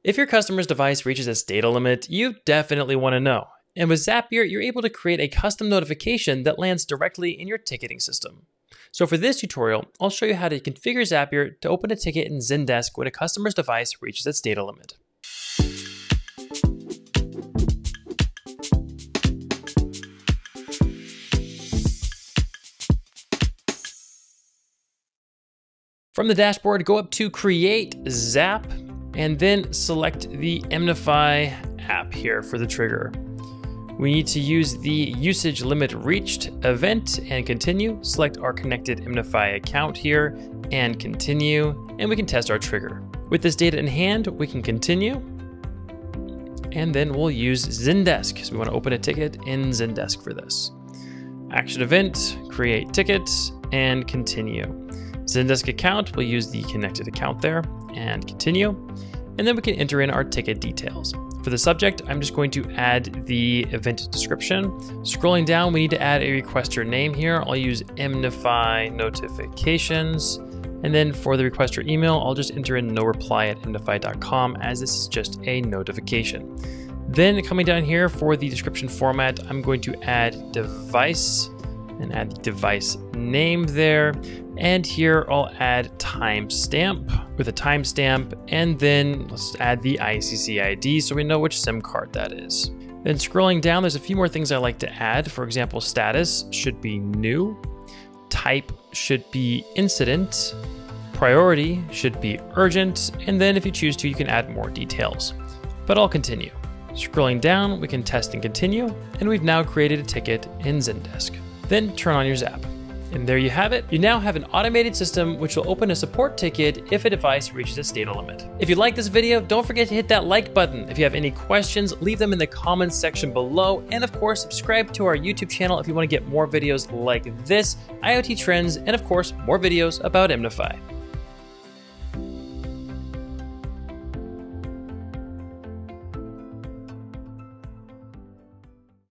If your customer's device reaches its data limit, you definitely want to know. And with Zapier, you're able to create a custom notification that lands directly in your ticketing system. So for this tutorial, I'll show you how to configure Zapier to open a ticket in Zendesk when a customer's device reaches its data limit. From the dashboard, go up to Create Zap, and then select the EMnify app here for the trigger. We need to use the usage limit reached event and continue. Select our connected EMnify account here and continue, and we can test our trigger. With this data in hand, we can continue, and then we'll use Zendesk. So we want to open a ticket in Zendesk for this. Action event, create ticket, and continue. Zendesk account, we'll use the connected account there and continue. And then we can enter in our ticket details. For the subject, I'm just going to add the event description. Scrolling down, we need to add a requester name here. I'll use EMnify notifications. And then for the requester email, I'll just enter in no reply at emnify.com, as this is just a notification. Then coming down here for the description format, I'm going to add device and add the device name there. And here I'll add timestamp with a timestamp, and then let's add the ICC ID so we know which SIM card that is. Then scrolling down, there's a few more things I like to add. For example, status should be new, type should be incident, priority should be urgent, and then if you choose to, you can add more details. But I'll continue. Scrolling down, we can test and continue, and we've now created a ticket in Zendesk. Then turn on your Zap. And there you have it. You now have an automated system which will open a support ticket if a device reaches its data limit. If you like this video, don't forget to hit that like button. If you have any questions, leave them in the comments section below. And of course, subscribe to our YouTube channel if you want to get more videos like this, IoT trends, and of course, more videos about EMnify.